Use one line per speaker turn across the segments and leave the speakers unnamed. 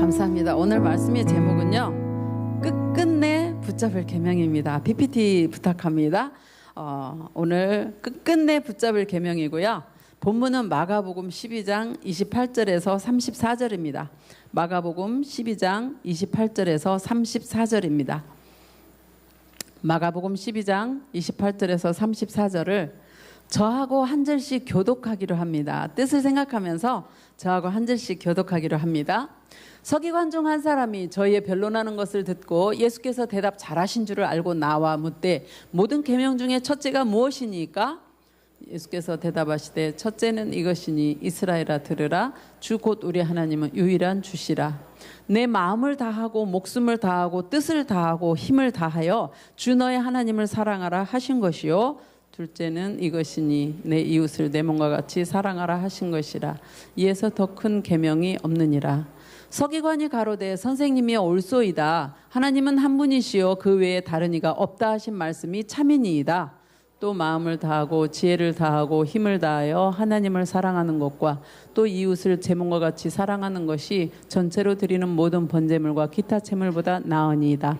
감사합니다. 오늘 말씀의 제목은요, 끝끝내 붙잡을 계명입니다. PPT 부탁합니다. 오늘 끝끝내 붙잡을 계명이고요. 본문은 마가복음 12장 28절에서 34절입니다. 마가복음 12장 28절에서 34절입니다. 마가복음 12장 28절에서 34절을 저하고 한 절씩 교독하기로 합니다. 뜻을 생각하면서 저하고 한 절씩 교독하기로 합니다. 서기관 중 한 사람이 저희의 변론하는 것을 듣고 예수께서 대답 잘하신 줄을 알고 나와 묻되 모든 계명 중에 첫째가 무엇이니까? 예수께서 대답하시되 첫째는 이것이니 이스라엘아 들으라 주 곧 우리 하나님은 유일한 주시라. 내 마음을 다하고 목숨을 다하고 뜻을 다하고 힘을 다하여 주 너의 하나님을 사랑하라 하신 것이요. 둘째는 이것이니 내 이웃을 내 몸과 같이 사랑하라 하신 것이라. 이에서 더 큰 계명이 없느니라. 서기관이 가로되 선생님이 옳소이다. 하나님은 한 분이시요 그 외에 다른 이가 없다 하신 말씀이 참이니이다. 또 마음을 다하고 지혜를 다하고 힘을 다하여 하나님을 사랑하는 것과 또 이웃을 제 몸과 같이 사랑하는 것이 전체로 드리는 모든 번제물과 기타 제물보다 나으니이다.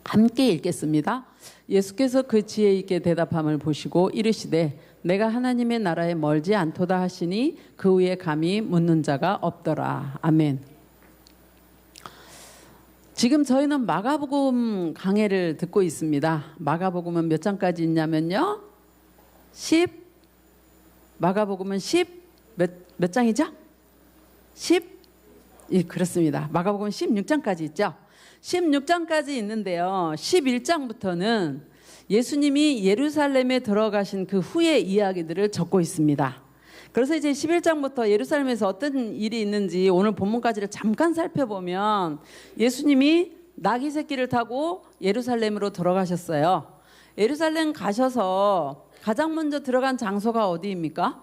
함께 읽겠습니다. 예수께서 그 지혜 있게 대답함을 보시고 이르시되 내가 하나님의 나라에 멀지 않도다 하시니 그 위에 감히 묻는 자가 없더라. 아멘. 지금 저희는 마가복음 강해를 듣고 있습니다. 마가복음은 몇 장까지 있냐면요, 마가복음은 몇 장이죠? 예, 그렇습니다. 마가복음은 16장까지 있죠. 16장까지 있는데요, 11장부터는 예수님이 예루살렘에 들어가신 그 후의 이야기들을 적고 있습니다. 그래서 이제 11장부터 예루살렘에서 어떤 일이 있는지 오늘 본문까지를 잠깐 살펴보면 예수님이 나귀 새끼를 타고 예루살렘으로 들어가셨어요. 예루살렘 가셔서 가장 먼저 들어간 장소가 어디입니까?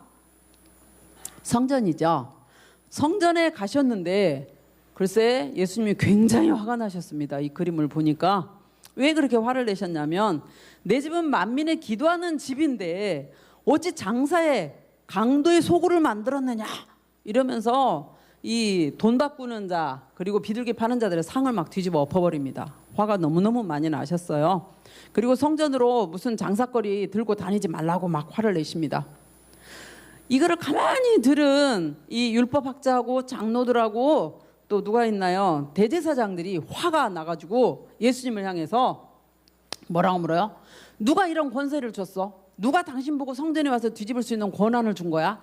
성전이죠. 성전에 가셨는데 글쎄 예수님이 굉장히 화가 나셨습니다. 이 그림을 보니까. 왜 그렇게 화를 내셨냐면 내 집은 만민의 기도하는 집인데 어찌 장사에 강도의 소굴을 만들었느냐 이러면서 이 돈 바꾸는 자 그리고 비둘기 파는 자들의 상을 막 뒤집어 엎어버립니다. 화가 너무너무 많이 나셨어요. 그리고 성전으로 무슨 장사거리 들고 다니지 말라고 막 화를 내십니다. 이거를 가만히 들은 이 율법학자하고 장로들하고 또 누가 있나요? 대제사장들이 화가 나가지고 예수님을 향해서 뭐라고 물어요? 누가 이런 권세를 줬어? 누가 당신 보고 성전에 와서 뒤집을 수 있는 권한을 준 거야?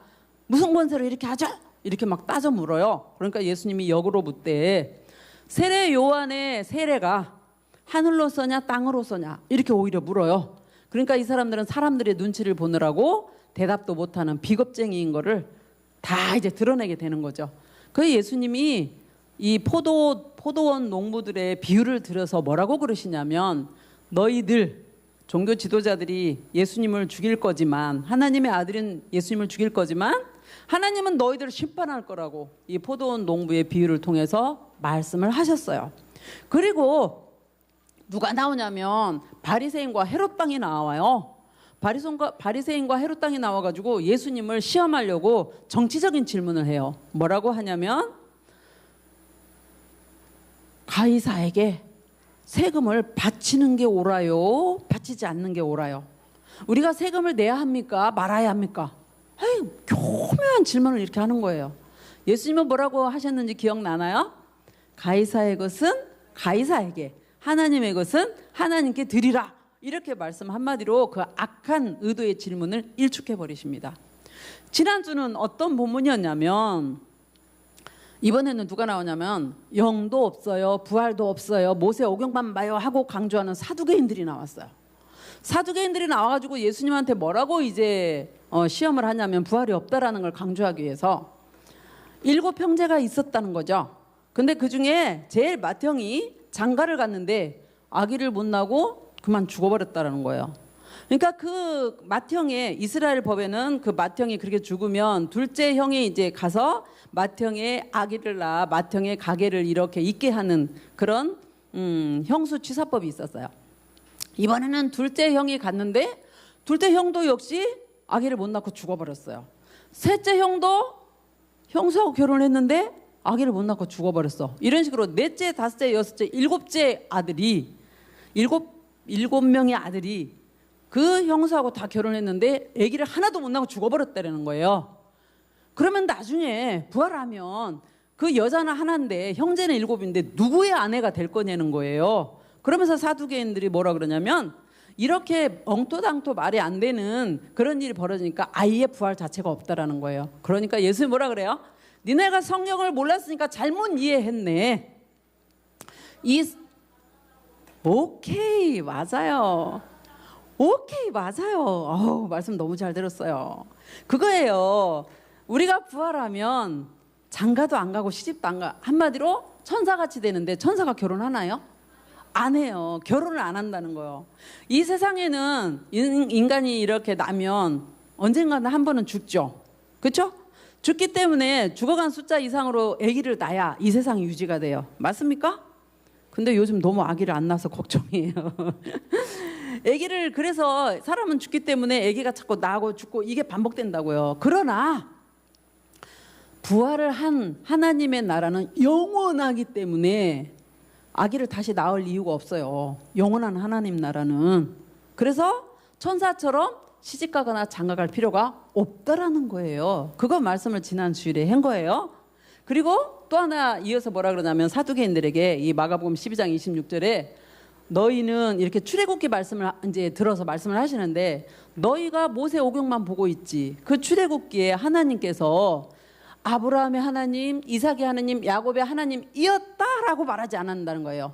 무슨 권세로 이렇게 하죠? 이렇게 막 따져 물어요. 그러니까 예수님이 역으로 묻되 세례 요한의 세례가 하늘로 쏘냐 땅으로 쏘냐 이렇게 오히려 물어요. 그러니까 이 사람들은 사람들의 눈치를 보느라고 대답도 못하는 비겁쟁이인 거를 다 이제 드러내게 되는 거죠. 그 예수님이 이 포도원 농부들의 비유를 들어서 뭐라고 그러시냐면 너희들 종교 지도자들이 예수님을 죽일 거지만 하나님의 아들인 예수님을 죽일 거지만 하나님은 너희들을 심판할 거라고 이 포도원 농부의 비유를 통해서 말씀을 하셨어요. 그리고 누가 나오냐면 바리새인과 헤롯 당이 나와요. 바리새인과 헤롯 당이 나와가지고 예수님을 시험하려고 정치적인 질문을 해요. 뭐라고 하냐면 가이사에게 세금을 바치는 게 옳아요? 바치지 않는 게 옳아요? 우리가 세금을 내야 합니까? 말아야 합니까? 에이, 교묘한 질문을 이렇게 하는 거예요. 예수님은 뭐라고 하셨는지 기억나나요? 가이사의 것은 가이사에게, 하나님의 것은 하나님께 드리라. 이렇게 말씀 한마디로 그 악한 의도의 질문을 일축해 버리십니다. 지난주는 어떤 본문이었냐면 이번에는 누가 나오냐면 영도 없어요, 부활도 없어요, 모세 오경만 봐요 하고 강조하는 사두개인들이 나왔어요. 사두개인들이 나와가지고 예수님한테 뭐라고 이제 시험을 하냐면 부활이 없다라는 걸 강조하기 위해서 7 형제가 있었다는 거죠. 근데 그 중에 제일 맏형이 장가를 갔는데 아기를 못 낳고 그만 죽어버렸다는 거예요. 그러니까 그 맏형의 이스라엘 법에는 그 맏형이 그렇게 죽으면 둘째 형이 이제 가서 맏형의 아기를 낳아 맏형의 가게를 이렇게 있게 하는 그런 형수 취사법이 있었어요. 이번에는 둘째 형이 갔는데 둘째 형도 역시 아기를 못 낳고 죽어버렸어요. 셋째 형도 형수하고 결혼했는데 아기를 못 낳고 죽어버렸어. 이런 식으로 넷째, 다섯째, 여섯째, 일곱째 아들이 일곱 명의 아들이 그 형수하고 다 결혼했는데 아기를 하나도 못 낳고 죽어버렸다는 거예요. 그러면 나중에 부활하면 그 여자는 하나인데 형제는 일곱인데 누구의 아내가 될 거냐는 거예요. 그러면서 사두개인들이 뭐라 그러냐면 이렇게 엉토당토 말이 안 되는 그런 일이 벌어지니까 아이의 부활 자체가 없다라는 거예요. 그러니까 예수님이 뭐라 그래요? 니네가 성경을 몰랐으니까 잘못 이해했네. 오케이, 맞아요. 오케이, 맞아요. 말씀 너무 잘 들었어요. 그거예요. 우리가 부활하면 장가도 안 가고 시집도 안 가. 한마디로 천사같이 되는데 천사가 결혼하나요? 안 해요. 결혼을 안 한다는 거예요. 이 세상에는 인간이 이렇게 나면 언젠가는 한 번은 죽죠. 그렇죠? 죽기 때문에 죽어간 숫자 이상으로 아기를 낳아야 이 세상이 유지가 돼요. 맞습니까? 근데 요즘 너무 아기를 안 낳아서 걱정이에요. 아기를 그래서 사람은 죽기 때문에 아기가 자꾸 나고 죽고 이게 반복된다고요. 그러나 부활을 한 하나님의 나라는 영원하기 때문에 아기를 다시 낳을 이유가 없어요. 영원한 하나님 나라는. 그래서 천사처럼 시집가거나 장가갈 필요가 없다라는 거예요. 그거 말씀을 지난 주일에 한 거예요. 그리고 또 하나 이어서 뭐라 그러냐면 사두개인들에게 이 마가복음 12장 26절에 너희는 이렇게 출애굽기 말씀을 이제 들어서 말씀을 하시는데 너희가 모세 오경만 보고 있지. 그 출애굽기에 하나님께서 아브라함의 하나님, 이삭의 하나님, 야곱의 하나님이었다라고 말하지 않는다는 거예요.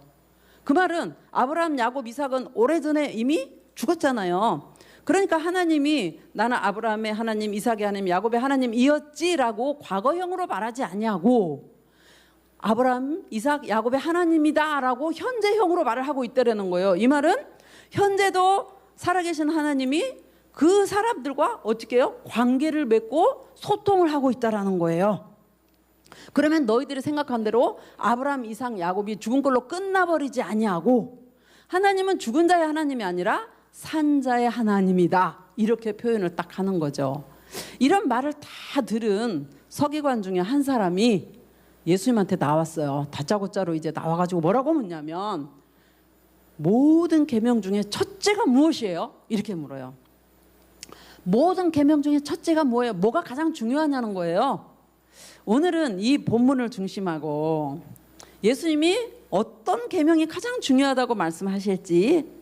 그 말은 아브라함, 야곱, 이삭은 오래전에 이미 죽었잖아요. 그러니까 하나님이 나는 아브라함의 하나님, 이삭의 하나님, 야곱의 하나님이었지라고 과거형으로 말하지 않냐고 아브라함, 이삭, 야곱의 하나님이다라고 현재형으로 말을 하고 있다라는 거예요. 이 말은 현재도 살아계신 하나님이 그 사람들과 어떻게 해요? 관계를 맺고 소통을 하고 있다라는 거예요. 그러면 너희들이 생각한 대로 아브라함, 이삭, 야곱이 죽은 걸로 끝나버리지 아니하고 하나님은 죽은 자의 하나님이 아니라 산 자의 하나님이다. 이렇게 표현을 딱 하는 거죠. 이런 말을 다 들은 서기관 중에 한 사람이 예수님한테 나왔어요. 다짜고짜로 이제 나와가지고 뭐라고 묻냐면 모든 계명 중에 첫째가 무엇이에요? 이렇게 물어요. 모든 계명 중에 첫째가 뭐예요? 뭐가 가장 중요하냐는 거예요. 오늘은 이 본문을 중심하고 예수님이 어떤 계명이 가장 중요하다고 말씀하실지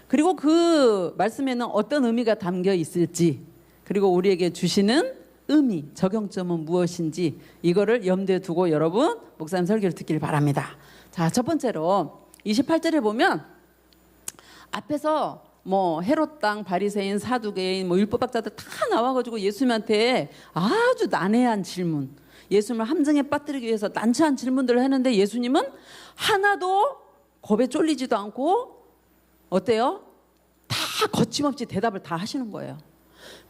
그리고 그 말씀에는 어떤 의미가 담겨 있을지 그리고 우리에게 주시는 의미, 적용점은 무엇인지 이거를 염두에 두고 여러분 목사님 설교를 듣기를 바랍니다. 자, 첫 번째로 28절에 보면 앞에서 뭐 헤롯 땅, 바리새인, 사두개인, 뭐 율법학자들 다 나와가지고 예수님한테 아주 난해한 질문, 예수님을 함정에 빠뜨리기 위해서 난처한 질문들을 했는데 예수님은 하나도 겁에 쫄리지도 않고 어때요? 다 거침없이 대답을 다 하시는 거예요.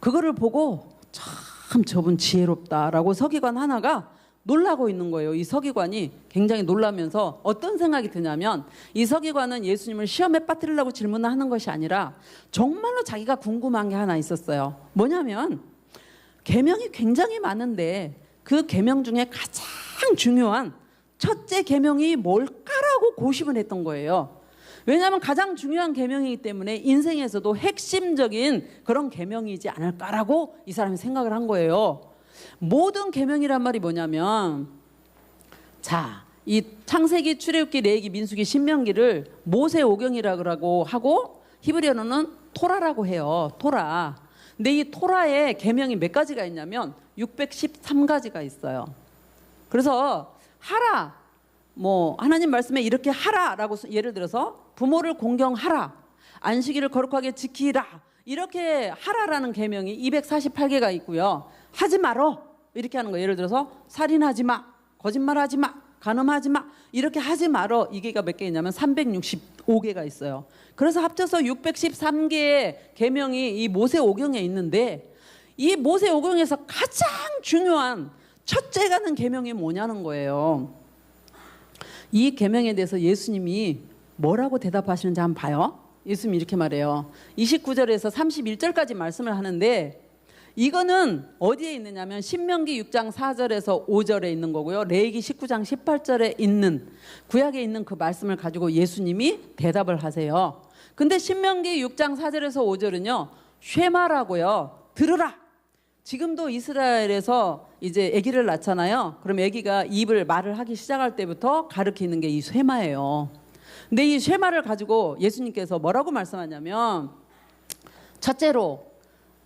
그거를 보고 참 저분 지혜롭다라고 서기관 하나가 놀라고 있는 거예요. 이 서기관이 굉장히 놀라면서 어떤 생각이 드냐면 이 서기관은 예수님을 시험에 빠뜨리려고 질문을 하는 것이 아니라 정말로 자기가 궁금한 게 하나 있었어요. 뭐냐면 계명이 굉장히 많은데 그 계명 중에 가장 중요한 첫째 계명이 뭘까라고 고심을 했던 거예요. 왜냐하면 가장 중요한 계명이기 때문에 인생에서도 핵심적인 그런 계명이지 않을까라고 이 사람이 생각을 한 거예요. 모든 계명이란 말이 뭐냐면 자, 이 창세기, 출애굽기, 레위기, 민수기, 신명기를 모세 오경이라고 하고 히브리어로는 토라라고 해요. 토라. 근데 이 토라에 계명이 몇 가지가 있냐면 613가지가 있어요. 그래서 하라, 뭐 하나님 말씀에 이렇게 하라라고 예를 들어서 부모를 공경하라, 안식일을 거룩하게 지키라, 이렇게 하라라는 계명이 248개가 있고요. 하지 말어 이렇게 하는 거 예를 들어서 살인하지 마, 거짓말하지 마, 간음하지 마, 이렇게 하지 말어 이게가 몇 개 있냐면 365개가 있어요. 그래서 합쳐서 613개의 계명이 이 모세 오경에 있는데 이 모세 오경에서 가장 중요한 첫째가는 계명이 뭐냐는 거예요. 이 계명에 대해서 예수님이 뭐라고 대답하시는지 한번 봐요. 예수님이 이렇게 말해요. 29절에서 31절까지 말씀을 하는데 이거는 어디에 있느냐면 신명기 6장 4절에서 5절에 있는 거고요. 레위기 19장 18절에 있는 구약에 있는 그 말씀을 가지고 예수님이 대답을 하세요. 근데 신명기 6장 4절에서 5절은요. 쉐마라고요. 들으라. 지금도 이스라엘에서 이제 아기를 낳잖아요. 그럼 아기가 입을 말을 하기 시작할 때부터 가르치는 게 이 쉐마예요. 근데 이 쉐마를 가지고 예수님께서 뭐라고 말씀하냐면 첫째로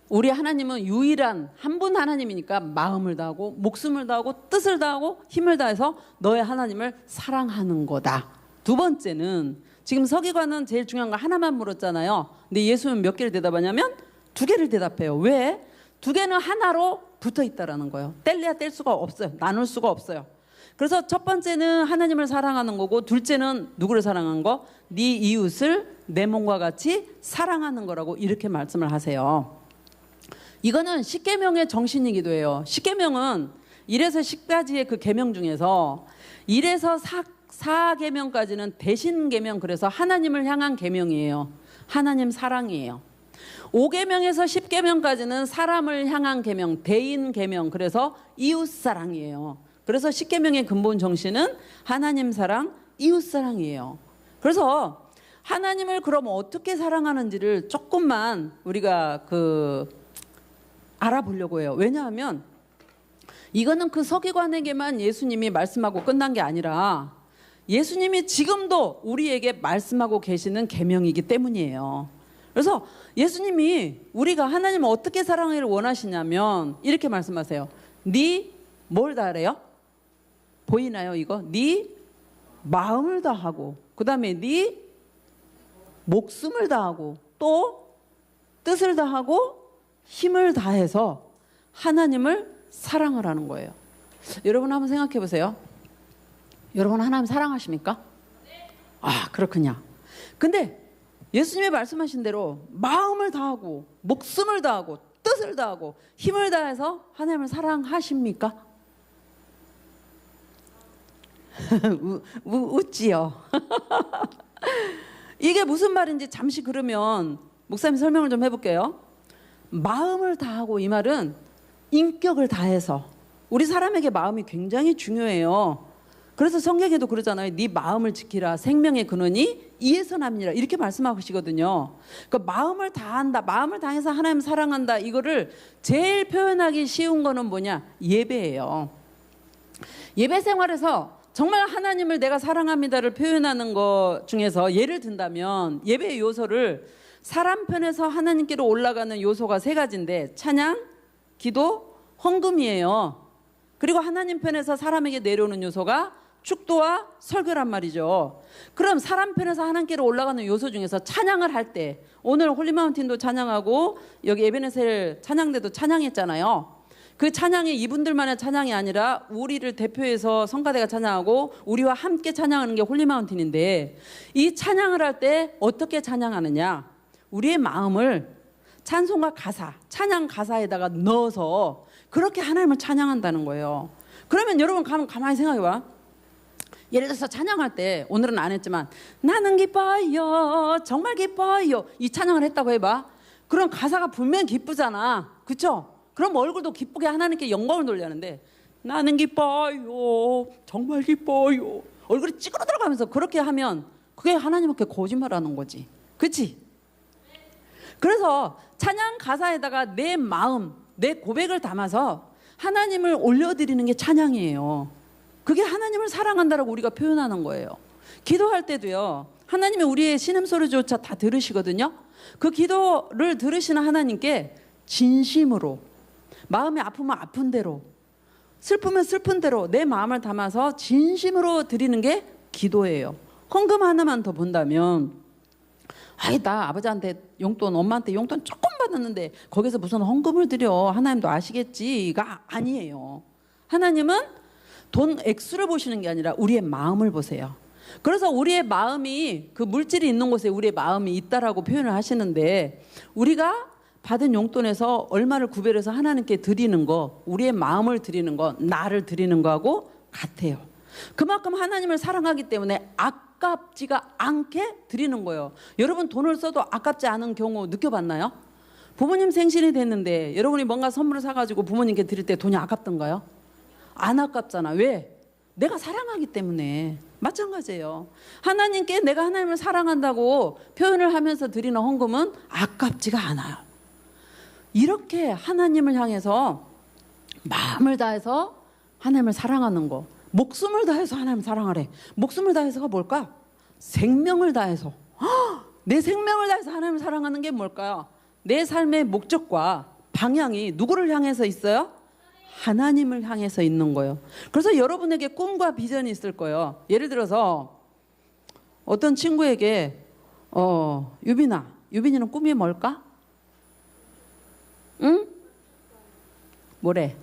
우리 하나님은 유일한 한 분 하나님이니까 마음을 다하고 목숨을 다하고 뜻을 다하고 힘을 다해서 너의 하나님을 사랑하는 거다. 두 번째는 지금 서기관은 제일 중요한 거 하나만 물었잖아요. 근데 예수는 몇 개를 대답하냐면 두 개를 대답해요. 왜? 두 개는 하나로 붙어 있다라는 거예요. 뗄래야 뗄 수가 없어요. 나눌 수가 없어요. 그래서 첫 번째는 하나님을 사랑하는 거고 둘째는 누구를 사랑하는 거? 네 이웃을 내 몸과 같이 사랑하는 거라고 이렇게 말씀을 하세요. 이거는 십계명의 정신이기도 해요. 십계명은 1에서 10가지의 그 계명 중에서 1에서 4계명까지는 대신 계명, 그래서 하나님을 향한 계명이에요. 하나님 사랑이에요. 5계명에서 10계명까지는 사람을 향한 계명, 대인 계명, 그래서 이웃 사랑이에요. 그래서 10계명의 근본 정신은 하나님 사랑, 이웃 사랑이에요. 그래서 하나님을 그럼 어떻게 사랑하는지를 조금만 우리가 알아보려고 해요. 왜냐하면 이거는 그 서기관에게만 예수님이 말씀하고 끝난 게 아니라 예수님이 지금도 우리에게 말씀하고 계시는 계명이기 때문이에요. 그래서 예수님이 우리가 하나님을 어떻게 사랑하기를 원하시냐면 이렇게 말씀하세요. 네 뭘 다하래요? 보이나요 이거? 네 마음을 다하고 그 다음에 네 목숨을 다하고 또 뜻을 다하고 힘을 다해서 하나님을 사랑을 하는 거예요. 여러분 한번 생각해 보세요. 여러분 하나님 사랑하십니까? 아, 그렇군요. 근데 예수님이 말씀하신 대로 마음을 다하고 목숨을 다하고 뜻을 다하고 힘을 다해서 하나님을 사랑하십니까? 웃지요. 이게 무슨 말인지 잠시 그러면 목사님 설명을 좀 해볼게요. 마음을 다하고 이 말은 인격을 다해서, 우리 사람에게 마음이 굉장히 중요해요. 그래서 성경에도 그러잖아요. 네 마음을 지키라. 생명의 근원이 이에서 남이니라. 이렇게 말씀하시거든요. 그러니까 마음을 다한다. 마음을 다해서 하나님 사랑한다. 이거를 제일 표현하기 쉬운 거는 뭐냐? 예배예요. 예배 생활에서 정말 하나님을 내가 사랑합니다를 표현하는 것 중에서 예를 든다면 예배의 요소를 사람 편에서 하나님께로 올라가는 요소가 세 가지인데 찬양, 기도, 헌금이에요. 그리고 하나님 편에서 사람에게 내려오는 요소가 축도와 설교란 말이죠. 그럼 사람 편에서 하나님께로 올라가는 요소 중에서 찬양을 할 때, 오늘 홀리마운틴도 찬양하고 여기 에베네셀 찬양대도 찬양했잖아요. 그 찬양이 이분들만의 찬양이 아니라 우리를 대표해서 성가대가 찬양하고 우리와 함께 찬양하는 게 홀리마운틴인데, 이 찬양을 할 때 어떻게 찬양하느냐? 우리의 마음을 찬송과 가사, 찬양 가사에다가 넣어서 그렇게 하나님을 찬양한다는 거예요. 그러면 여러분 가만히 생각해 봐. 예를 들어서 찬양할 때, 오늘은 안 했지만 나는 기뻐요, 정말 기뻐요, 이 찬양을 했다고 해봐. 그럼 가사가 분명히 기쁘잖아, 그쵸? 그럼 얼굴도 기쁘게 하나님께 영광을 돌리는데 나는 기뻐요, 정말 기뻐요, 얼굴이 찌그러들어가면서 그렇게 하면 그게 하나님께 거짓말하는 거지, 그치? 그래서 찬양 가사에다가 내 마음, 내 고백을 담아서 하나님을 올려드리는 게 찬양이에요. 그게 하나님을 사랑한다라고 우리가 표현하는 거예요. 기도할 때도요, 하나님이 우리의 신음소리조차 다 들으시거든요. 그 기도를 들으시는 하나님께 진심으로, 마음이 아프면 아픈 대로, 슬프면 슬픈 대로 내 마음을 담아서 진심으로 드리는 게 기도예요. 헌금 하나만 더 본다면, 아이, 나 아버지한테 용돈, 엄마한테 용돈 조금 받았는데 거기서 무슨 헌금을 드려, 하나님도 아시겠지가 아니에요. 하나님은 돈 액수를 보시는 게 아니라 우리의 마음을 보세요. 그래서 우리의 마음이, 그 물질이 있는 곳에 우리의 마음이 있다라고 표현을 하시는데, 우리가 받은 용돈에서 얼마를 구별해서 하나님께 드리는 거, 우리의 마음을 드리는 거, 나를 드리는 거하고 같아요. 그만큼 하나님을 사랑하기 때문에 아깝지가 않게 드리는 거예요. 여러분 돈을 써도 아깝지 않은 경우 느껴봤나요? 부모님 생신이 됐는데 여러분이 뭔가 선물을 사가지고 부모님께 드릴 때 돈이 아깝던가요? 안 아깝잖아. 왜? 내가 사랑하기 때문에. 마찬가지예요. 하나님께 내가 하나님을 사랑한다고 표현을 하면서 드리는 헌금은 아깝지가 않아요. 이렇게 하나님을 향해서 마음을 다해서 하나님을 사랑하는 거, 목숨을 다해서 하나님을 사랑하래. 목숨을 다해서가 뭘까? 생명을 다해서. 내 생명을 다해서 하나님을 사랑하는 게 뭘까요? 내 삶의 목적과 방향이 누구를 향해서 있어요? 하나님을 향해서 있는 거예요. 그래서 여러분에게 꿈과 비전이 있을 거예요. 예를 들어서 어떤 친구에게 유빈이는 꿈이 뭘까? 응? 뭐래?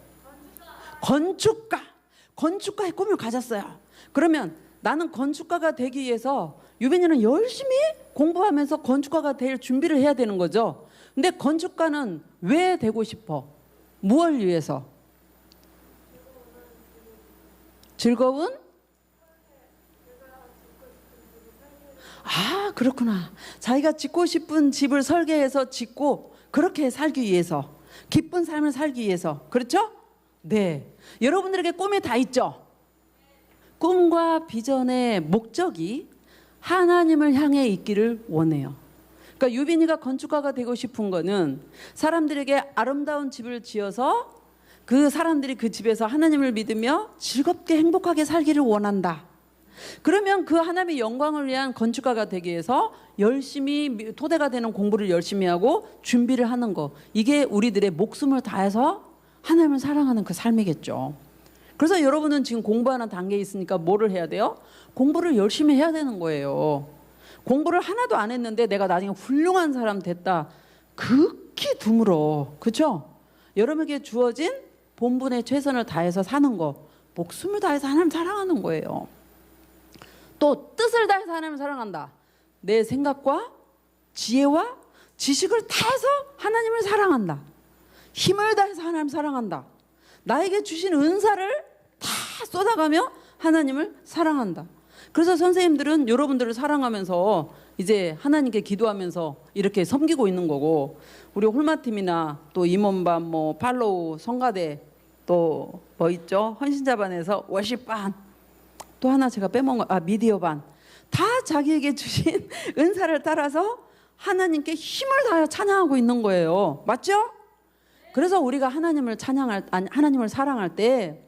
건축가의 꿈을 가졌어요. 그러면 나는 건축가가 되기 위해서 유빈이는 열심히 공부하면서 건축가가 될 준비를 해야 되는 거죠. 근데 건축가는 왜 되고 싶어? 무엇을 위해서? 즐거운? 아, 그렇구나. 자기가 짓고 싶은 집을 설계해서 짓고 그렇게 살기 위해서, 기쁜 삶을 살기 위해서. 그렇죠? 네. 여러분들에게 꿈이 다 있죠? 꿈과 비전의 목적이 하나님을 향해 있기를 원해요. 그러니까 유빈이가 건축가가 되고 싶은 거는 사람들에게 아름다운 집을 지어서 그 사람들이 그 집에서 하나님을 믿으며 즐겁게 행복하게 살기를 원한다. 그러면 그 하나님의 영광을 위한 건축가가 되기 위해서 열심히 토대가 되는 공부를 열심히 하고 준비를 하는 거. 이게 우리들의 목숨을 다해서 하나님을 사랑하는 그 삶이겠죠. 그래서 여러분은 지금 공부하는 단계에 있으니까 뭐를 해야 돼요? 공부를 열심히 해야 되는 거예요. 공부를 하나도 안 했는데 내가 나중에 훌륭한 사람 됐다. 극히 드물어. 그렇죠? 여러분에게 주어진 본분에 최선을 다해서 사는 거, 목숨을 다해서 하나님 사랑하는 거예요. 또 뜻을 다해서 하나님을 사랑한다. 내 생각과 지혜와 지식을 다해서 하나님을 사랑한다. 힘을 다해서 하나님을 사랑한다. 나에게 주신 은사를 다 쏟아가며 하나님을 사랑한다. 그래서 선생님들은 여러분들을 사랑하면서 이제 하나님께 기도하면서 이렇게 섬기고 있는 거고, 우리 홀마팀이나 또 임원반, 뭐 팔로우, 성가대, 또 뭐 있죠? 헌신자반에서 워십반, 또 하나 제가 빼먹은 미디어반, 다 자기에게 주신 은사를 따라서 하나님께 힘을 다해 찬양하고 있는 거예요. 맞죠? 그래서 우리가 하나님을 사랑할 때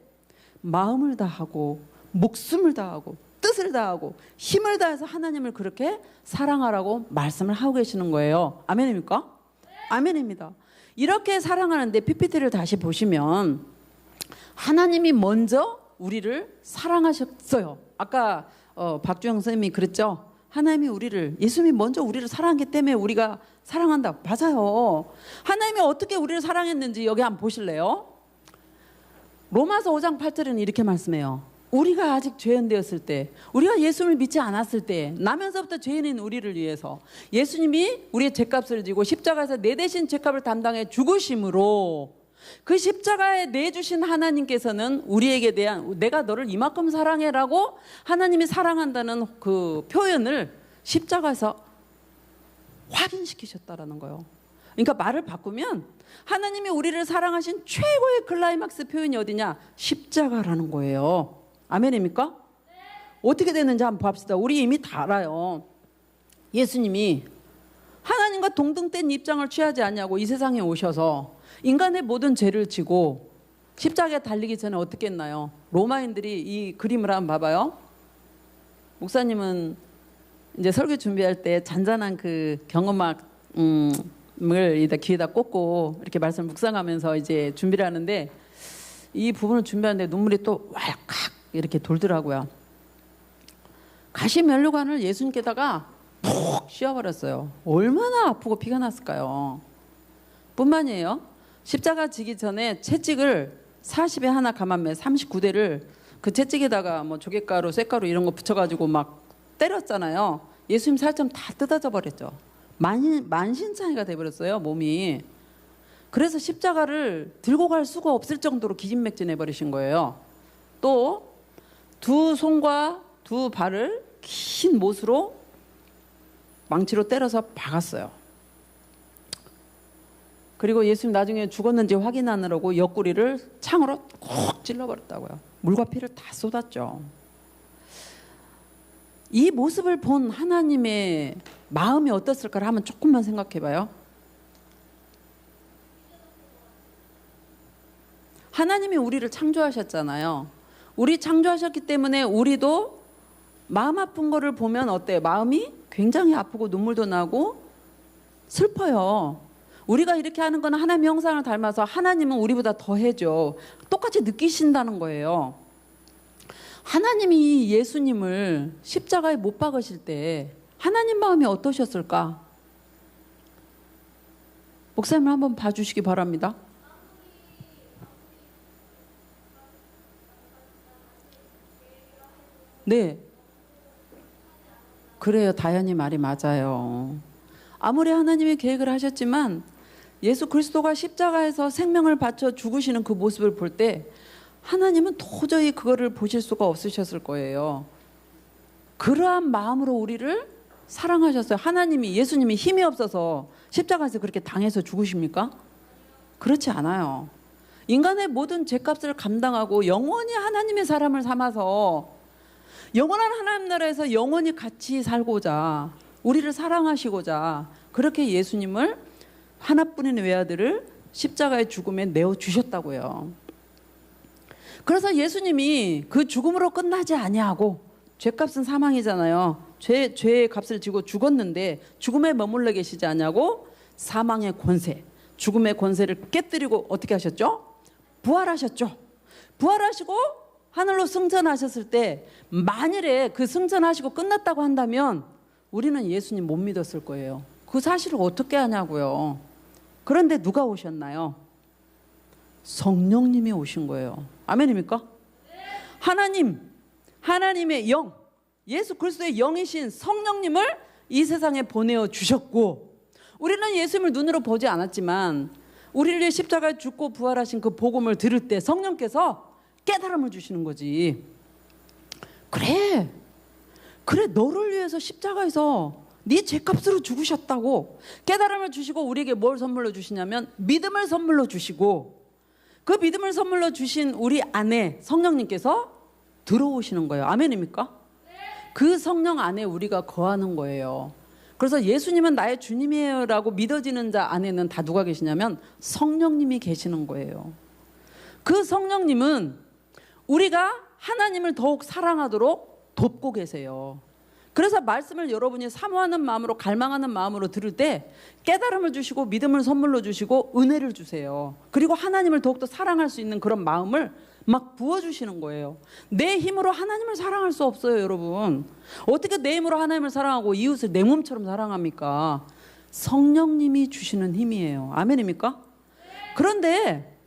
마음을 다하고 목숨을 다하고 뜻을 다하고 힘을 다해서 하나님을 그렇게 사랑하라고 말씀을 하고 계시는 거예요. 아멘입니까? 아멘입니다. 이렇게 사랑하는데 PPT를 다시 보시면 하나님이 먼저 우리를 사랑하셨어요. 아까 박주영 선생님이 그랬죠. 하나님이 예수님이 먼저 우리를 사랑했기 때문에 우리가 사랑한다. 맞아요. 하나님이 어떻게 우리를 사랑했는지 여기 한번 보실래요? 로마서 5장 8절에는 이렇게 말씀해요. 우리가 아직 죄인 되었을 때, 우리가 예수님을 믿지 않았을 때, 나면서부터 죄인인 우리를 위해서 예수님이 우리의 죄값을 지고 십자가에서 내 대신 죄값을 담당해 죽으심으로, 그 십자가에 내주신 하나님께서는 우리에게 대한, 내가 너를 이만큼 사랑해라고 하나님이 사랑한다는 그 표현을 십자가에서 확인시키셨다라는 거예요. 그러니까 말을 바꾸면 하나님이 우리를 사랑하신 최고의 클라이막스 표현이 어디냐? 십자가라는 거예요. 아멘입니까? 네. 어떻게 됐는지 한번 봅시다. 우리 이미 다 알아요. 예수님이 하나님과 동등된 입장을 취하지 않냐고 이 세상에 오셔서 인간의 모든 죄를 지고 십자가에 달리기 전에 어떻게 했나요? 로마인들이 이 그림을 한번 봐봐요. 목사님은 이제 설교 준비할 때 잔잔한 그 경음악을 귀에다 꽂고 이렇게 말씀 묵상하면서 이제 준비를 하는데, 이 부분을 준비하는데 눈물이 또 왈칵 이렇게 돌더라고요. 가시면류관을 예수님께다가 푹 씌워버렸어요. 얼마나 아프고 피가 났을까요? 뿐만이에요. 십자가 지기 전에 채찍을 40에 하나 감았면 39대를 그 채찍에다가 뭐 조개가루, 쇳가루 이런 거 붙여가지고 막 때렸잖아요. 예수님 살점 다 뜯어져 버렸죠. 만신창이가 돼버렸어요, 몸이. 그래서 십자가를 들고 갈 수가 없을 정도로 기진맥진해 버리신 거예요. 또 두 손과 두 발을 긴 못으로 망치로 때려서 박았어요. 그리고 예수님 나중에 죽었는지 확인하느라고 옆구리를 창으로 콕 찔러버렸다고요. 물과 피를 다 쏟았죠. 이 모습을 본 하나님의 마음이 어땠을까를 한번 조금만 생각해봐요. 하나님이 우리를 창조하셨잖아요. 우리 창조하셨기 때문에 우리도 마음 아픈 거를 보면 어때요? 마음이 굉장히 아프고 눈물도 나고 슬퍼요. 우리가 이렇게 하는 건 하나님의 형상을 닮아서 하나님은 우리보다 더 해죠. 똑같이 느끼신다는 거예요. 하나님이 예수님을 십자가에 못 박으실 때 하나님 마음이 어떠셨을까? 목사님 한번 봐주시기 바랍니다. 네. 그래요. 다현이 말이 맞아요. 아무리 하나님이 계획을 하셨지만 예수 그리스도가 십자가에서 생명을 바쳐 죽으시는 그 모습을 볼 때 하나님은 도저히 그거를 보실 수가 없으셨을 거예요. 그러한 마음으로 우리를 사랑하셨어요. 하나님이, 예수님이 힘이 없어서 십자가에서 그렇게 당해서 죽으십니까? 그렇지 않아요. 인간의 모든 죄값을 감당하고 영원히 하나님의 사람을 삼아서 영원한 하나님 나라에서 영원히 같이 살고자, 우리를 사랑하시고자 그렇게 예수님을 하나뿐인 외아들을 십자가의 죽음에 내어주셨다고요. 그래서 예수님이 그 죽음으로 끝나지 아니하고, 죄값은 사망이잖아요. 죄의 값을 지고 죽었는데 죽음에 머물러 계시지 않냐고 사망의 권세, 죽음의 권세를 깨뜨리고 어떻게 하셨죠? 부활하셨죠. 부활하시고 하늘로 승천하셨을 때 만일에 그 승천하시고 끝났다고 한다면 우리는 예수님 못 믿었을 거예요. 그 사실을 어떻게 하냐고요. 그런데 누가 오셨나요? 성령님이 오신 거예요. 아멘입니까? 하나님의 영, 예수 그리스도의 영이신 성령님을 이 세상에 보내어 주셨고, 우리는 예수님을 눈으로 보지 않았지만 우리를 위해 십자가에 죽고 부활하신 그 복음을 들을 때 성령께서 깨달음을 주시는 거지. 그래 너를 위해서 십자가에서 네 죄값으로 죽으셨다고 깨달음을 주시고 우리에게 뭘 선물로 주시냐면 믿음을 선물로 주시고, 그 믿음을 선물로 주신 우리 안에 성령님께서 들어오시는 거예요. 아멘입니까? 그 성령 안에 우리가 거하는 거예요. 그래서 예수님은 나의 주님이에요 라고 믿어지는 자 안에는 다 누가 계시냐면 성령님이 계시는 거예요. 그 성령님은 우리가 하나님을 더욱 사랑하도록 돕고 계세요. 그래서 말씀을 여러분이 사모하는 마음으로, 갈망하는 마음으로 들을 때 깨달음을 주시고 믿음을 선물로 주시고 은혜를 주세요. 그리고 하나님을 더욱더 사랑할 수 있는 그런 마음을 막 부어주시는 거예요. 내 힘으로 하나님을 사랑할 수 없어요, 여러분. 어떻게 내 힘으로 하나님을 사랑하고 이웃을 내 몸처럼 사랑합니까? 성령님이 주시는 힘이에요. 아멘입니까? 그런데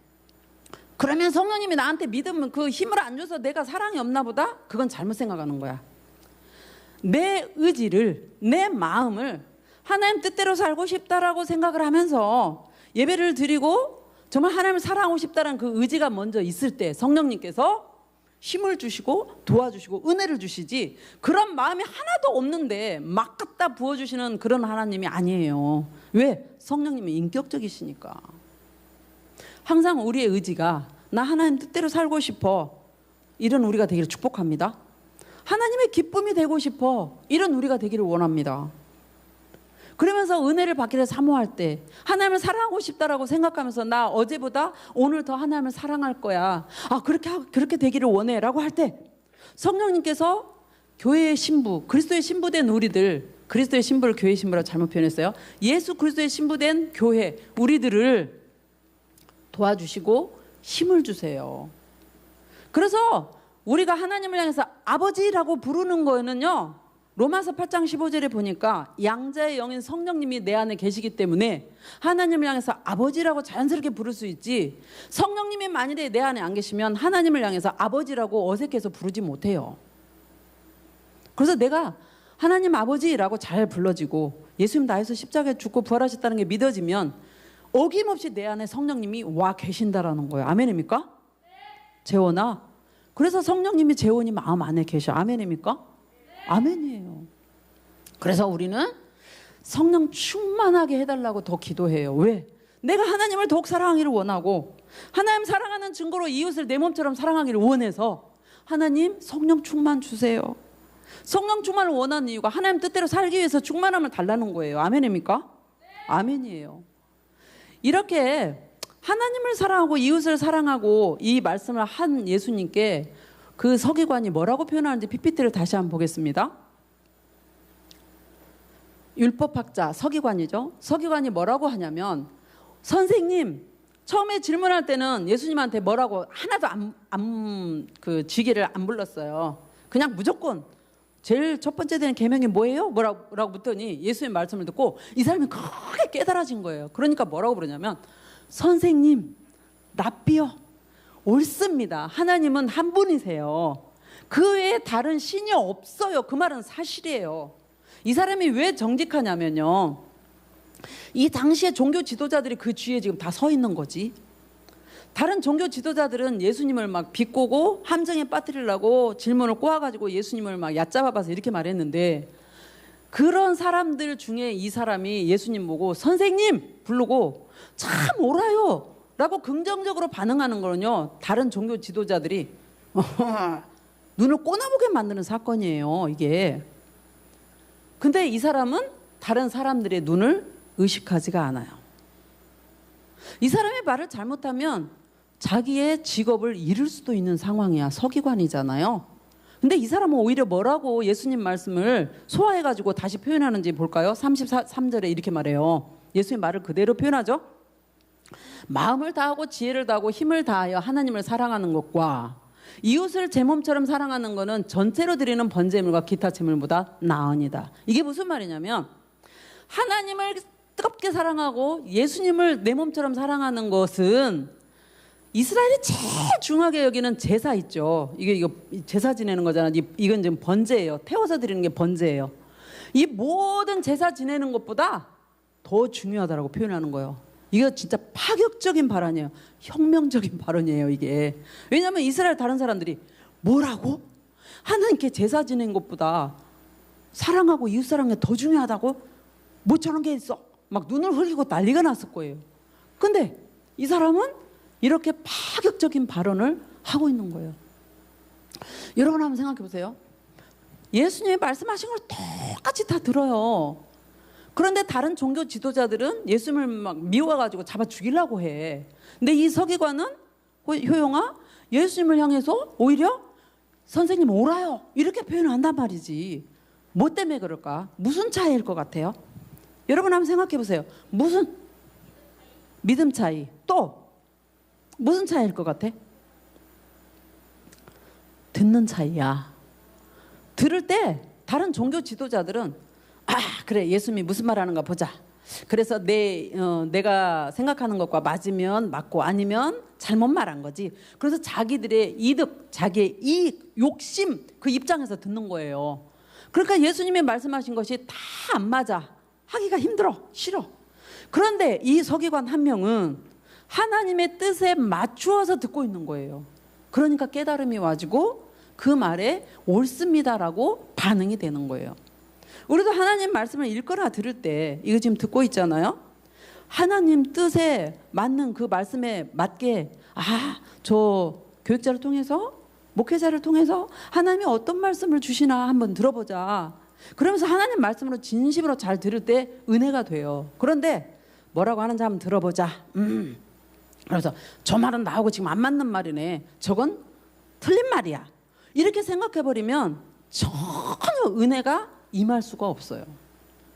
그러면 성령님이 나한테 믿음, 그 힘을 안 줘서 내가 사랑이 없나 보다? 그건 잘못 생각하는 거야. 내 의지를, 내 마음을 하나님 뜻대로 살고 싶다라고 생각을 하면서 예배를 드리고 정말 하나님을 사랑하고 싶다는 그 의지가 먼저 있을 때 성령님께서 힘을 주시고 도와주시고 은혜를 주시지, 그런 마음이 하나도 없는데 막 갖다 부어주시는 그런 하나님이 아니에요. 왜? 성령님이 인격적이시니까. 항상 우리의 의지가 나 하나님 뜻대로 살고 싶어, 이런 우리가 되기를 축복합니다. 하나님의 기쁨이 되고 싶어, 이런 우리가 되기를 원합니다. 그러면서 은혜를 받기를 사모할 때, 하나님을 사랑하고 싶다라고 생각하면서 나 어제보다 오늘 더 하나님을 사랑할 거야, 그렇게 되기를 원해 라고 할 때 성령님께서 교회의 신부, 그리스도의 신부된 우리들, 그리스도의 신부를 교회의 신부라고 잘못 표현했어요. 예수 그리스도의 신부된 교회, 우리들을 도와주시고 힘을 주세요. 그래서 우리가 하나님을 향해서 아버지라고 부르는 거는요, 로마서 8장 15절에 보니까 양자의 영인 성령님이 내 안에 계시기 때문에 하나님을 향해서 아버지라고 자연스럽게 부를 수 있지, 성령님이 만일에 내 안에 안 계시면 하나님을 향해서 아버지라고 어색해서 부르지 못해요. 그래서 내가 하나님 아버지라고 잘 불러지고 예수님 나에서 십자가에 죽고 부활하셨다는 게 믿어지면 어김없이 내 안에 성령님이 와 계신다라는 거예요. 아멘입니까? 재원아, 그래서 성령님이 재원이 마음 안에 계셔. 아멘입니까? 아멘이에요. 그래서 우리는 성령 충만하게 해달라고 더 기도해요. 왜? 내가 하나님을 더욱 사랑하기를 원하고 하나님 사랑하는 증거로 이웃을 내 몸처럼 사랑하기를 원해서 하나님 성령 충만 주세요. 성령 충만을 원하는 이유가 하나님 뜻대로 살기 위해서 충만함을 달라는 거예요. 아멘입니까? 네. 아멘이에요. 이렇게 하나님을 사랑하고 이웃을 사랑하고 이 말씀을 한 예수님께 그 서기관이 뭐라고 표현하는지 PPT를 다시 한번 보겠습니다. 율법학자 서기관이죠. 서기관이 뭐라고 하냐면 선생님, 처음에 질문할 때는 예수님한테 뭐라고 하나도 그 쥐기를 안 불렀어요. 그냥 무조건 제일 첫 번째 되는 계명이 뭐예요? 뭐라고 묻더니 예수님 말씀을 듣고 이 사람이 크게 깨달아진 거예요. 그러니까 뭐라고 부르냐면 선생님, 랍비요, 옳습니다. 하나님은 한 분이세요. 그 외에 다른 신이 없어요. 그 말은 사실이에요. 이 사람이 왜 정직하냐면요, 이 당시에 종교 지도자들이 그 뒤에 지금 다 서 있는 거지. 다른 종교 지도자들은 예수님을 막 비꼬고 함정에 빠뜨리려고 질문을 꼬아가지고 예수님을 막 얕잡아봐서 이렇게 말했는데, 그런 사람들 중에 이 사람이 예수님 보고 선생님 부르고 참 옳아요 라고 긍정적으로 반응하는 거는요, 다른 종교 지도자들이 눈을 꼬나보게 만드는 사건이에요, 이게. 근데 이 사람은 다른 사람들의 눈을 의식하지가 않아요. 이 사람의 말을 잘못하면 자기의 직업을 잃을 수도 있는 상황이야. 서기관이잖아요. 근데 이 사람은 오히려 뭐라고 예수님 말씀을 소화해가지고 다시 표현하는지 볼까요? 33절에 이렇게 말해요. 예수님 말을 그대로 표현하죠. 마음을 다하고 지혜를 다하고 힘을 다하여 하나님을 사랑하는 것과 이웃을 제 몸처럼 사랑하는 것은 전체로 드리는 번제물과 기타 제물보다 나으니다. 이게 무슨 말이냐면 하나님을 뜨겁게 사랑하고 예수님을 내 몸처럼 사랑하는 것은 이스라엘이 제일 중요하게 여기는 제사 있죠. 이거 제사 지내는 거잖아. 이건 지금 번제예요. 태워서 드리는 게 번제예요. 이 모든 제사 지내는 것보다 더 중요하다라고 표현하는 거예요. 이거 진짜 파격적인 발언이에요. 혁명적인 발언이에요, 이게. 왜냐하면 이스라엘 다른 사람들이 뭐라고? 하나님께 제사 지내는 것보다 사랑하고 이웃 사랑이 더 중요하다고? 뭐 저런 게 있어? 막 눈을 흘리고 난리가 났을 거예요. 근데 이 사람은 이렇게 파격적인 발언을 하고 있는 거예요. 여러분 한번 생각해 보세요. 예수님이 말씀하신 걸 똑같이 다 들어요. 그런데 다른 종교 지도자들은 예수님을 막 미워가지고 잡아 죽이려고 해. 근데 이 서기관은, 효용아, 예수님을 향해서 오히려 선생님 옳아요 이렇게 표현한단 말이지. 뭐 때문에 그럴까? 무슨 차이일 것 같아요? 여러분 한번 생각해 보세요. 무슨 믿음 차이, 또 무슨 차이일 것 같아? 듣는 차이야. 들을 때 다른 종교 지도자들은 그래, 예수님이 무슨 말 하는가 보자. 그래서 내가 생각하는 것과 맞으면 맞고 아니면 잘못 말한 거지. 그래서 자기들의 이득, 자기의 이익, 욕심 그 입장에서 듣는 거예요. 그러니까 예수님이 말씀하신 것이 다 안 맞아. 하기가 힘들어, 싫어. 그런데 이 서기관 한 명은 하나님의 뜻에 맞추어서 듣고 있는 거예요. 그러니까 깨달음이 와지고 그 말에 옳습니다라고 반응이 되는 거예요. 우리도 하나님 말씀을 읽거나 들을 때 이거 지금 듣고 있잖아요. 하나님 뜻에 맞는 그 말씀에 맞게 저 교육자를 통해서 목회자를 통해서 하나님이 어떤 말씀을 주시나 한번 들어보자. 그러면서 하나님 말씀으로 진심으로 잘 들을 때 은혜가 돼요. 그런데 뭐라고 하는지 한번 들어보자. 그래서 저 말은 나하고 지금 안 맞는 말이네. 저건 틀린 말이야. 이렇게 생각해버리면 전혀 은혜가 임할 수가 없어요.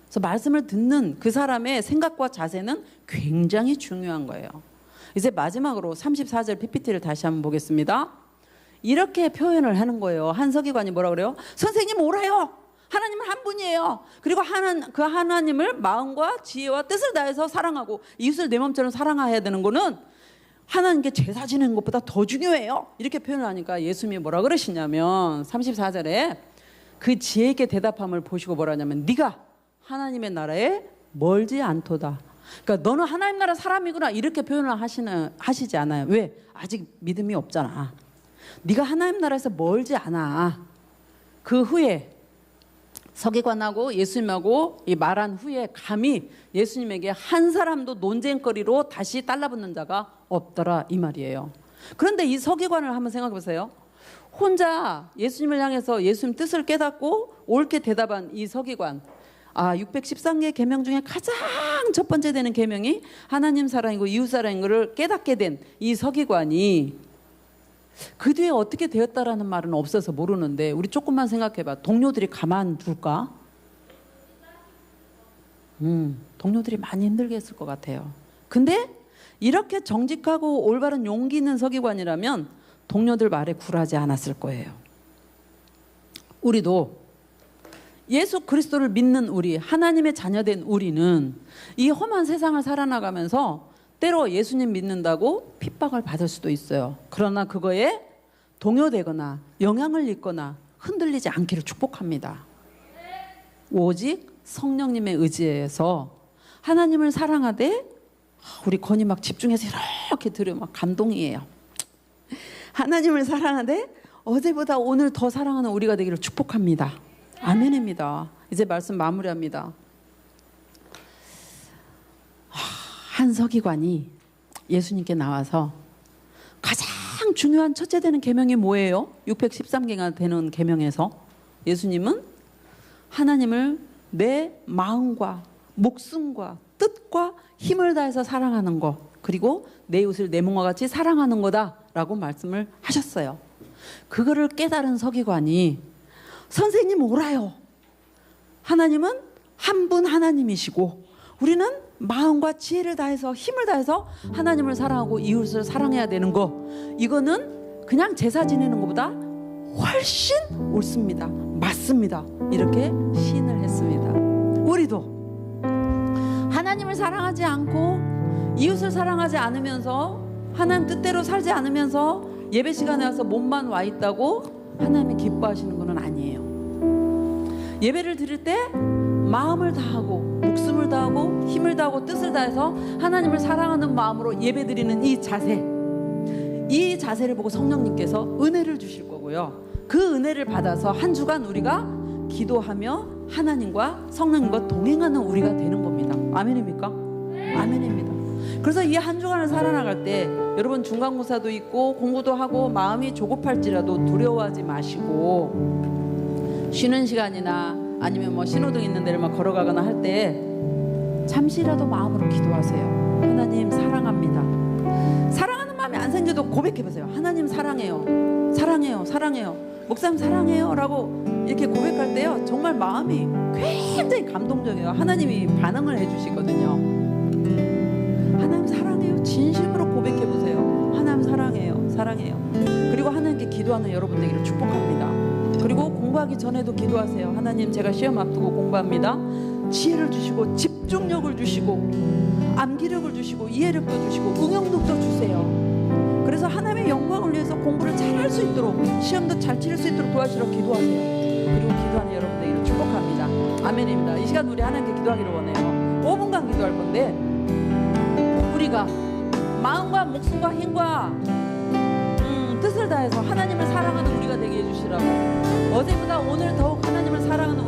그래서 말씀을 듣는 그 사람의 생각과 자세는 굉장히 중요한 거예요. 이제 마지막으로 34절 PPT를 다시 한번 보겠습니다. 이렇게 표현을 하는 거예요. 한 서기관이 뭐라 그래요? 선생님 옳아요. 하나님은 한 분이에요. 그리고 그 하나님을 마음과 지혜와 뜻을 다해서 사랑하고 이웃을 내 몸처럼 사랑해야 되는 거는 하나님께 제사 지내는 것보다 더 중요해요. 이렇게 표현을 하니까 예수님이 뭐라 그러시냐면 34절에 그 지혜 있게 대답함을 보시고 뭐라 하냐면 네가 하나님의 나라에 멀지 않도다. 그러니까 너는 하나님 나라 사람이구나 이렇게 표현을 하시지 않아요. 왜? 아직 믿음이 없잖아. 네가 하나님 나라에서 멀지 않아. 그 후에 서기관하고 예수님하고 이 말한 후에 감히 예수님에게 한 사람도 논쟁거리로 다시 달라붙는 자가 없더라 이 말이에요. 그런데 이 서기관을 한번 생각해 보세요. 혼자 예수님을 향해서 예수님 뜻을 깨닫고 옳게 대답한 이 서기관, 613개 계명 중에 가장 첫 번째 되는 계명이 하나님 사랑이고 이웃 사랑인 것을 깨닫게 된 이 서기관이 그 뒤에 어떻게 되었다라는 말은 없어서 모르는데, 우리 조금만 생각해봐. 동료들이 가만둘까? 동료들이 많이 힘들게 했을 것 같아요. 근데 이렇게 정직하고 올바른 용기 있는 서기관이라면 동료들 말에 굴하지 않았을 거예요. 우리도 예수 그리스도를 믿는 우리, 하나님의 자녀된 우리는 이 험한 세상을 살아나가면서 때로 예수님 믿는다고 핍박을 받을 수도 있어요. 그러나 그거에 동요되거나 영향을 입거나 흔들리지 않기를 축복합니다. 오직 성령님의 의지에서 하나님을 사랑하되, 우리 건이 막 집중해서 이렇게 들으면 막 감동이에요. 하나님을 사랑하되 어제보다 오늘 더 사랑하는 우리가 되기를 축복합니다. 아멘입니다. 이제 말씀 마무리합니다. 한 서기관이 예수님께 나와서 가장 중요한 첫째 되는 계명이 뭐예요? 613개가 되는 계명에서 예수님은 하나님을 내 마음과 목숨과 뜻과 힘을 다해서 사랑하는 것, 그리고 내 이웃을 내 몸과 같이 사랑하는 거다라고 말씀을 하셨어요. 그거를 깨달은 서기관이 선생님 오라요. 하나님은 한 분 하나님이시고 우리는 마음과 지혜를 다해서 힘을 다해서 하나님을 사랑하고 이웃을 사랑해야 되는 거, 이거는 그냥 제사 지내는 것보다 훨씬 옳습니다. 맞습니다. 이렇게 시인을 했습니다. 우리도 하나님을 사랑하지 않고 이웃을 사랑하지 않으면서 하나님 뜻대로 살지 않으면서 예배 시간에 와서 몸만 와 있다고 하나님이 기뻐하시는 건 아니에요. 예배를 드릴 때 마음을 다하고 목숨을 다하고 힘을 다하고 뜻을 다해서 하나님을 사랑하는 마음으로 예배 드리는 이 자세를 보고 성령님께서 은혜를 주실 거고요. 그 은혜를 받아서 한 주간 우리가 기도하며 하나님과 성령님과 동행하는 우리가 되는 겁니다. 아멘입니까? 아멘입니다. 그래서 이 한 주간을 살아나갈 때 여러분 중간고사도 있고 공부도 하고 마음이 조급할지라도 두려워하지 마시고, 쉬는 시간이나 아니면 뭐 신호등 있는 데를 막 걸어가거나 할 때 잠시라도 마음으로 기도하세요. 하나님 사랑합니다. 사랑하는 마음이 안 생겨도 고백해보세요. 하나님 사랑해요. 사랑해요. 사랑해요. 목사님 사랑해요 라고 이렇게 고백할 때요, 정말 마음이 굉장히 감동적이에요. 하나님이 반응을 해주시거든요. 하나님 사랑해요. 진심으로 고백해보세요. 하나님 사랑해요. 사랑해요. 그리고 하나님께 기도하는 여러분 되기를 축복합니다. 그리고 공부하기 전에도 기도하세요. 하나님, 제가 시험 앞두고 공부합니다. 지혜를 주시고 집중력을 주시고 암기력을 주시고 이해력도 주시고 응용력도 주세요. 그래서 하나님의 영광을 위해서 공부를 잘할 수 있도록, 시험도 잘 치를 수 있도록 도와주시라고 기도하세요. 그리고 기도하는 여러분 되기를 축복합니다. 아멘입니다. 이 시간 우리 하나님께 기도하기를 원해요. 5분간 기도할 건데, 우리가 마음과 목숨과 힘과 뜻을 다해서 하나님을 사랑하는 우리가 되게 해주시라고, 어제보다 오늘 더욱 하나님을 사랑하는